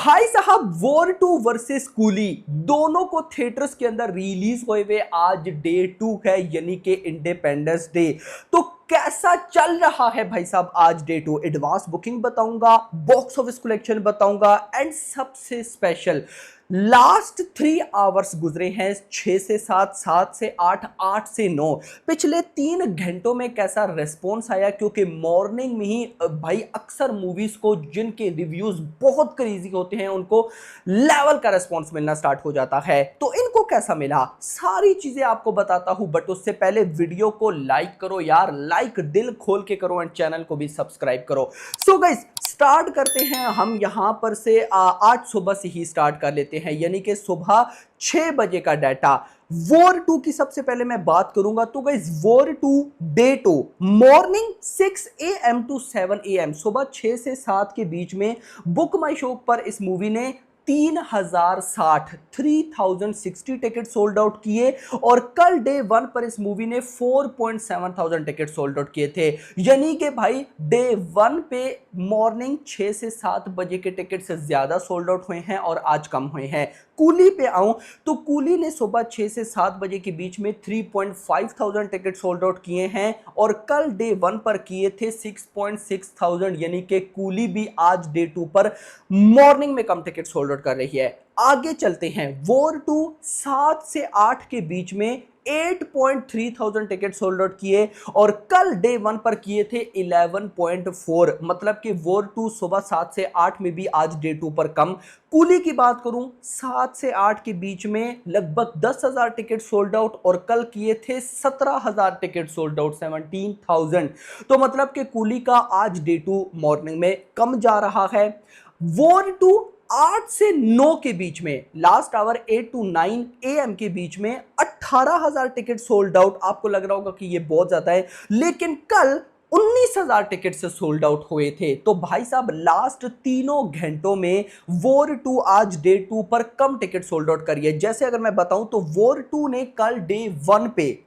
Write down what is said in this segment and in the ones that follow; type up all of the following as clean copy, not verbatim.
भाई साहब war 2 versus coolie दोनों को थिएटर्स के अंदर रिलीज हुए आज डे 2 है यानी कि इंडिपेंडेंस डे। तो कैसा चल रहा है भाई साहब आज डे 2, एडवांस बुकिंग बताऊंगा, बॉक्स ऑफिस कलेक्शन बताऊंगा एंड सबसे स्पेशल लास्ट 3 आवर्स गुजरे हैं, 6 से 7, 7 से 8, 8 से 9। पिछले 3 घंटों में कैसा रिस्पॉन्स आया, क्योंकि मॉर्निंग में ही भाई अक्सर मूवीज को जिनके रिव्यूज बहुत क्रेजी होते हैं उनको लेवल का रिस्पॉन्स मिलना स्टार्ट हो जाता है। तो इनको कैसा मिला सारी चीजें आपको बताता हूं, बट उससे पहले वीडियो को लाइक करो यार, लाइक दिल खोल के करो एंड चैनल को भी सब्सक्राइब करो। सो गाइस स्टार्ट करते हैं हम यहां पर से आज सुबह से ही स्टार्ट कर लेते हैं, यानी कि सुबह 6 बजे का डाटा। वॉर 2 की सबसे पहले मैं बात करूंगा तो guys war 2 day 2 morning 6 AM to 7 AM, सुबह 6 से 7 के बीच में बुक माई शो पर इस मूवी ने 3060 टिकट सोल्ड आउट किए और कल डे 1 पर इस मूवी ने 4.7 टिकट सोल्ड आउट किए थे। यानी कि भाई डे 1 पे मॉर्निंग 6 से 7 बजे के टिकट से ज्यादा सोल्ड आउट हुए हैं और आज कम हुए हैं। कूली पे आऊं तो कूली ने सुबह 6 से 7 बजे के बीच में 3.5 टिकट सोल्ड आउट किए हैं और कल डे 1 पर किए थे 6.6, यानी कि कूली भी आज डे 2 पर मॉर्निंग में कम टिकट सोल्ड आउट कर रही है। आगे चलते हैं, वॉर 2 7 से 8 के बीच में 8.3 टिकट सोल्ड आउट किए और कल डे 1 पर किए थे 11.4, मतलब कि वॉर 2 सुबह 7 से 8 में भी आज डे 2 पर कम। कूली की बात करूं 7 से 8 के बीच में लगभग 10,000 टिकट सोल्ड आउट और कल किए थे 17,000 टिकट सोल्ड आउट, 17,000। तो मतलब कि कूली का आज डे 2 मॉर्निंग में कम जा रहा है। वॉर 2 8 से 9 के बीच में लास्ट आवर 8 टू 9 AM के बीच में 18,000 टिकट सोल्ड आउट। आपको लग रहा होगा कि ये बहुत ज्यादा है, लेकिन कल 19,000 टिकट से सोल्ड आउट हुए थे। तो भाई साहब लास्ट तीनों घंटों में वॉर 2 आज डे 2 पर कम टिकट सोल्ड आउट करी है। जैसे अगर मैं बताऊं तो वॉर 2 ने कल डे 1 पे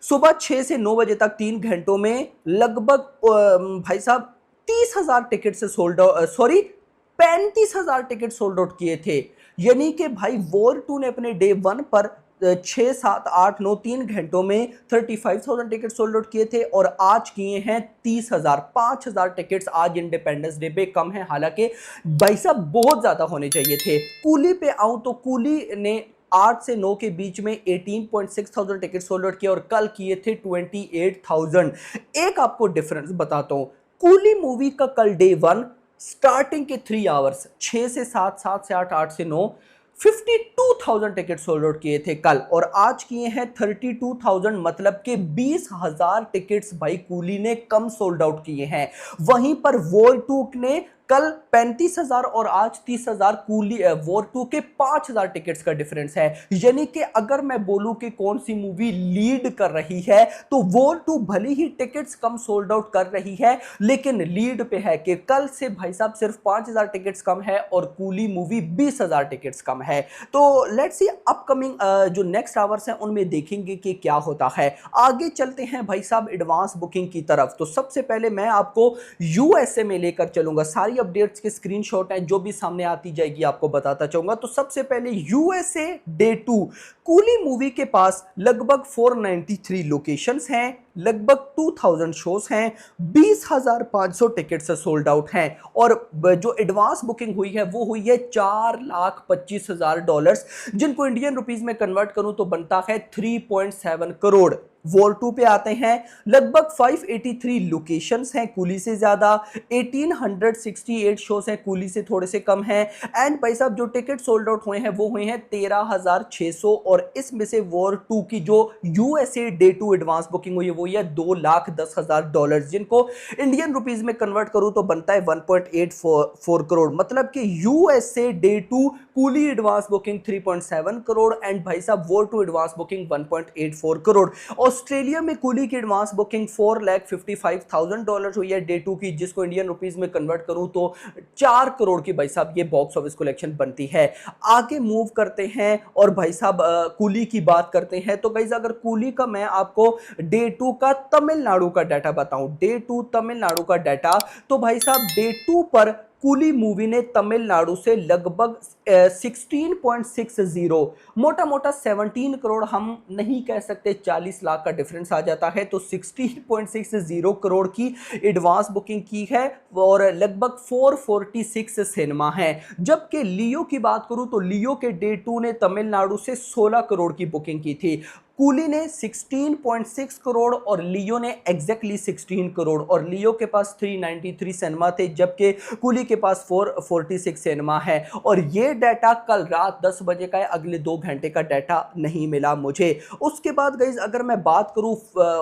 सुबह 6 से 9 बजे तक 3 घंटों में लगभग भाई साहब 30,000 टिकट से sold out 35,000 ticket sold out किए थे। यानी कि भाई वॉर 2 ने अपने डे 1 पर 6, 7, 8, 9 3 घंटों में 35,000 टिकट सोल्ड आउट किए थे और आज किए हैं 30,000। 5,000 टिकट्स आज इंडिपेंडेंस डे पे कम है, हालांकि भाई साहब बहुत ज्यादा होने चाहिए थे। कूली पे आऊं तो कूली ने 8 से 9 के बीच में 18.6 टिकट सोल्ड आउट किए और कल किए थे 28,000। एक आपको डिफरेंस बताता हूं, कूली मूवी का कल डे 1 स्टार्टिंग के 3 आवर्स 6 से 7, 7 से 8, 8 से 9 52,000 टिकट सोल्ड आउट किए थे कल और आज किए हैं 32,000, मतलब के 20,000 टिकट्स भाई कूली ने कम सोल्ड आउट किए हैं। वहीं पर वॉर 2 ने कल 35,000 और आज 30,000, कूली वॉर 2 के 5,000 टिकट्स का डिफरेंस है। यानी कि अगर मैं बोलूं कि कौन सी मूवी लीड कर रही है तो वॉर 2 भले ही टिकट्स कम सोल्ड आउट कर रही है, लेकिन लीड पे है कि कल से भाई साहब सिर्फ 5,000 टिकट्स कम है और कूली मूवी 20,000 टिकट्स कम है। तो लेट्स सी अपकमिंग जो नेक्स्ट आवर्स हैं उनमें देखेंगे कि क्या होता है। आगे चलते हैं भाई साहब एडवांस बुकिंग की तरफ। तो सबसे पहले मैं आपको यूएसए में लेकर चलूंगा, सारी अपडेट्स के स्क्रीनशॉट हैं जो भी सामने आती जाएगी आपको बताता चाहूंगा। तो सबसे पहले यूएसए डे 2, कूली मूवी के पास लगभग 493 लोकेशंस हैं, लगभग 2000 शोज हैं, 20,500 टिकट से सोल्ड आउट हैं और जो एडवांस बुकिंग हुई है वो हुई है $4,25,000, जिनको इंडियन रुपीस में कन्वर्ट करूं तो बनता है 3.7 करोड़। वॉर 2 पे आते हैं, लगभग 583 लोकेशंस हैं, कूली से ज्यादा, 1868 शोज हैं, कूली से थोड़े से कम हैं एंड भाई साहब जो टिकट सोल्ड आउट हुए हैं वो हुए हैं 13,600 और इसमें से वॉर 2 की जो यूएसए डे 2 एडवांस बुकिंग हुई है वो है $2,10,000, जिनको इंडियन रुपीस में कन्वर्ट करूं तो बनता है 1.84 करोड़। मतलब कि USA day 2 coolie advance booking 3.7 crore and भाई साहब war 2 advance booking 1.84 crore. Australia में कूली की एडवांस बुकिंग $4,55,000 हुई है डे 2 की, जिसको इंडियन रुपीस में कन्वर्ट करूं तो 4 करोड़ की भाई साहब ये बॉक्स ऑफिस कलेक्शन बनती है। आगे मूव करते हैं और भाई साहब कूली की बात करते हैं। तो गाइस अगर कूली का मैं आपको डे 2 का तमिलनाडु का डाटा बताऊं, डे 2 तमिलनाडु का डाटा, तो भाई साहब डे 2 पर कूली मूवी ने तमिलनाडु से लगभग 16.60, मोटा मोटा 17 करोड़, हम नहीं कह सकते 40 लाख का डिफरेंस आ जाता है, तो 16.60 करोड़ की एडवांस बुकिंग की है और लगभग 446 सिनेमा है। जबकि लियो की बात करूं तो लियो के डे 2 ने तमिलनाडु से 16 करोड़ की बुकिंग की थी। कूली ने 16.6 करोड़ और लियो ने एग्जैक्टली 16 करोड़, और लियो के पास 393 सिनेमा थे जबकि कूली के पास 446 सिनेमा है। और ये डाटा कल रात 10 बजे का है, अगले 2 घंटे का डाटा नहीं मिला मुझे। उसके बाद गाइस अगर मैं बात करूं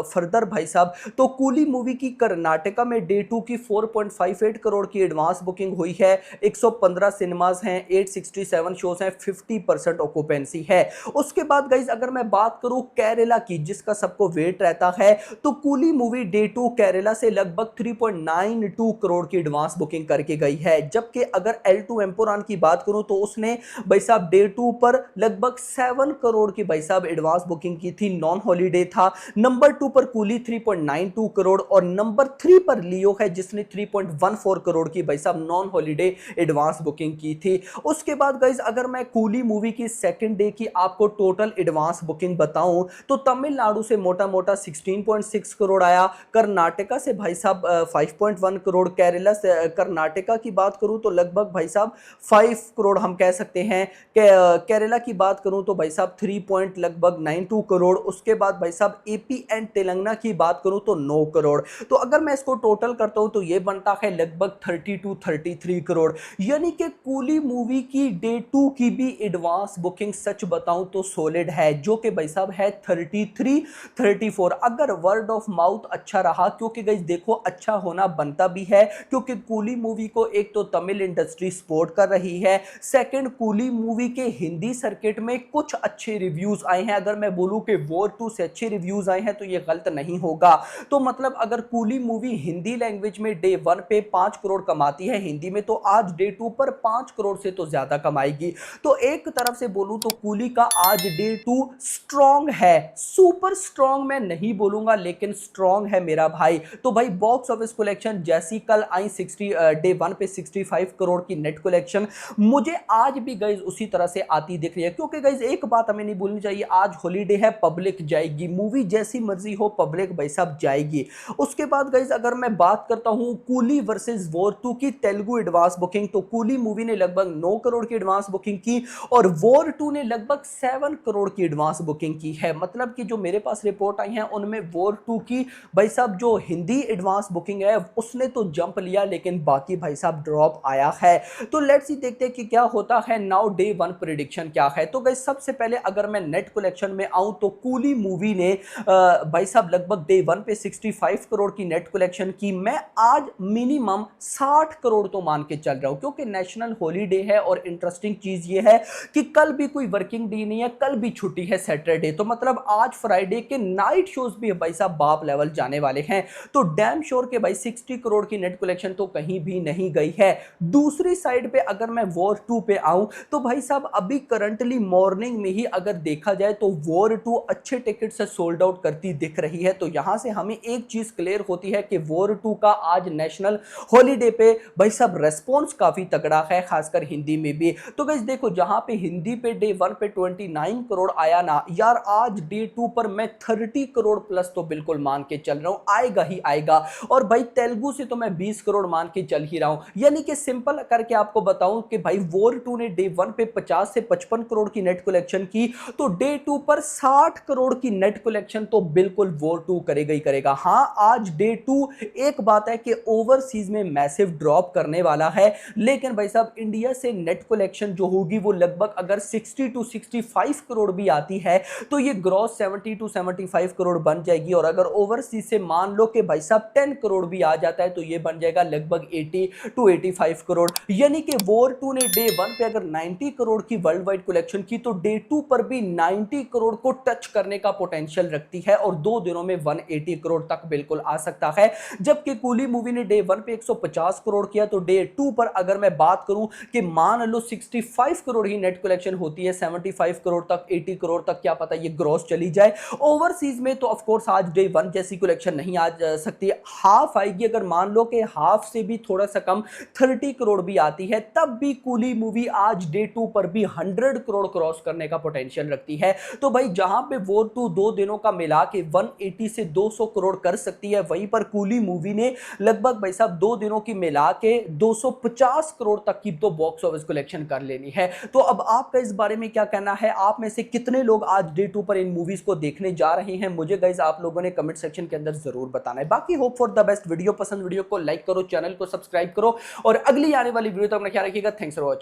फर्दर भाई साहब, तो कूली मूवी की कर्नाटका में डे 2 की 4.58 करोड़ की एडवांस बुकिंग हुई है। 115 सिनेमाज हैं, 867 शोज हैं, 50% ऑक्यूपेंसी है। उसके बाद गाइस अगर मैं बात करूं केरला की, जिसका सबको वेट रहता है, तो कूली मूवी डे 2 केरला से लगभग 3.92 करोड़ की एडवांस बुकिंग करके गई है। जबकि अगर L2 एम्पोरान की बात करूं तो उसने भाई साहब डे 2 पर लगभग 7 करोड़ की भाई साहब एडवांस बुकिंग की थी, नॉन हॉलीडे था। नंबर 2 पर कूली 3.92 करोड़ और नंबर 3 पर लियो है जिसने 3.14 करोड़ की भाई साहब नॉन हॉलीडे एडवांस बुकिंग की थी। उसके बाद गाइस अगर मैं कूली मूवी की सेकंड डे की आपको टोटल एडवांस बुकिंग बताऊं तो तमिलनाडु से मोटा मोटा 16.6 करोड़ आया, कर्नाटका से भाई साहब 5.1 करोड़, केरला से कर्नाटका की बात करूं तो लगभग भाई साहब 5 करोड़ हम कह सकते हैं। केरला की बात करूं तो भाई साहब 3.92 करोड़। उसके बाद भाई साहब एपी एंड तेलंगाना की बात करूं तो 9 करोड़। तो अगर मैं इसको टोटल करता हूं तो ये बनता है लगभग 33 करोड़। यानी कि कूली मूवी की डे 2 की भी एडवांस बुकिंग सच बताऊं तो सॉलिड है, जो कि भाई साहब है 34। अगर वर्ड ऑफ माउथ अच्छा रहा, क्योंकि गाइस देखो अच्छा होना बनता भी है, क्योंकि कूली मूवी को एक तो तमिल इंडस्ट्री सपोर्ट कर रही है, सेकंड कूली मूवी के हिंदी सर्किट में कुछ अच्छे रिव्यूज आए हैं। अगर मैं बोलूं कि वॉर 2 से अच्छे रिव्यूज आए हैं तो ये गलत नहीं होगा। तो मतलब अगर कूली मूवी हिंदी लैंग्वेज में डे 1 पे 5 करोड़ कमाती है हिंदी में, तो आज डे 2 पर 5 करोड़ से तो ज्यादा कमाएगी। तो एक तरफ से बोलूं तो कूली का आज डे 2 स्ट्रॉन्ग है, सुपर स्ट्रॉन्ग मैं नहीं बोलूंगा लेकिन स्ट्रॉन्ग है मेरा भाई। तो भाई बॉक्स ऑफिस कलेक्शन जैसी कल आई 60 डे 1 पे 65 करोड़ की नेट कलेक्शन, मुझे आज भी गाइज उसी तरह से आती दिख रही है। क्योंकि गाइज एक बात हमें नहीं भूलनी चाहिए, आज हॉलीडे है, पब्लिक जाएगी, मूवी जैसी मर्जी हो पब्लिक भाई साहब जाएगी। उसके बाद गाइज अगर मैं बात करता हूं कूली वर्सेस वॉर 2 की तेलुगु एडवांस बुकिंग, तो कूली मूवी ने लगभग 9 करोड़ की एडवांस बुकिंग की और वॉर 2 ने लगभग 7 करोड़ की एडवांस बुकिंग की है। मतलब कि जो मेरे पास रिपोर्ट आई है उनमें वॉर 2 की भाई साहब जो हिंदी एडवांस बुकिंग है उसने तो जंप लिया, लेकिन बाकी भाई साहब ड्रॉप आया है। तो लेट्स सी देखते हैं कि क्या होता है। नाउ डे 1 प्रेडिक्शन क्या है। तो गाइस सबसे पहले अगर मैं नेट कलेक्शन में आऊं तो कूली मूवी ने भाई साहब लगभग डे 1 पे 65 करोड़ की नेट कलेक्शन की। मैं आज मिनिमम 60 करोड़ तो मान के चल रहा हूं, क्योंकि नेशनल हॉलीडे है और इंटरेस्टिंग चीज ये है कि कल भी कोई वर्किंग डे नहीं है, कल भी छुट्टी है सैटरडे। तो मतलब आज फ्राइडे के नाइट शोज भी भाई साहब बाप लेवल जाने वाले हैं। तो डैम श्योर के भाई 60 करोड़ की नेट कलेक्शन तो कहीं भी नहीं गई है। दूसरी साइड पे अगर मैं वॉर 2 पे आऊं तो भाई साहब अभी करंटली मॉर्निंग में ही अगर देखा जाए तो वॉर 2 अच्छे टिकट से सोल्ड आउट करती दिख रही है। तो यहां से हमें एक चीज क्लियर होती है कि वॉर 2 का आज नेशनल हॉलीडे पे भाई साहब रेस्पॉन्स काफी तगड़ा है, खासकर हिंदी में भी। तो गाइस देखो जहां पे हिंदी पे डे 1 पे 29 करोड़ आया ना यार, आज डे 2 पर मैं 30 करोड़ प्लस तो बिल्कुल मान के चल रहा हूं, आएगा ही आएगा। और भाई तेलुगु से तो मैं 20 करोड़ मान के चल ही रहा हूं। यानी कि सिंपल करके आपको बताऊं कि भाई वॉर 2 ने डे 1 पे 50 से 55 करोड़ की नेट कलेक्शन की, तो डे 2 पर 60 करोड़ की नेट कलेक्शन तो बिल्कुल वॉर 2 करेगा ही करेगा। हां आज डे 2 एक बात है कि ओवरसीज में मैसिव ड्रॉप करने वाला है, लेकिन भाई साहब इंडिया से नेट कलेक्शन जो होगी वो लगभग अगर 60 टू 65 करोड़ भी आती है तो ये ग्रॉस 70 टू 75 करोड़ बन जाएगी। और अगर ओवरसीज से मान लो कि भाई साहब 10 करोड़ भी आ जाता है तो ये बन जाएगा लगभग 80 टू 85 करोड़। यानी कि वॉर 2 ने डे 1 पे अगर 90 करोड़ की वर्ल्ड वाइड कलेक्शन की तो डे 2 पर भी 90 करोड़ को टच करने का पोटेंशियल रखती है और 2 दिनों में 180 करोड़ तक बिल्कुल आ सकता है। जबकि कूली मूवी ने डे 1 पे 150 करोड़ किया, तो डे 2 पर अगर मैं बात करूं कि मान लो 65 करोड़ ही नेट कलेक्शन होती है, 75 करोड़ तक 80 करोड़ तक क्या पता ये ग्रॉस चली जाए। ओवरसीज में तो ऑफ कोर्स आज डे 1 जैसी कलेक्शन नहीं आ सकती, हाफ आएगी। अगर मान लो कि हाफ से भी थोड़ा सा कम 30 करोड़ भी आती है, तब भी कूली मूवी आज डे 2 पर भी 100 करोड़ क्रॉस करने का पोटेंशियल रखती है। तो भाई जहां पे वो 2 दिनों का मिला के 180 से 200 करोड़ कर सकती है, वहीं पर कूली मूवी ने लगभग भाई साहब 2 दिनों की मिला के 250 करोड़ तक की तो बॉक्स ऑफिस कलेक्शन कर लेनी है। तो अब आपका इस बारे में क्या कहना है? आप में से कितने लोग आज डे 2 पर इन मूवीज को देखने जा रहे हैं? मुझे गाइस आप लोगों ने कमेंट सेक्शन के अंदर जरूर बताना है। बाकी hope for the best. Video पसंद, वीडियो को लाइक करो, चैनल को सब्सक्राइब करो और अगली आने वाली वीडियो तक अपना ख्याल रखिएगा। Thanks for watching.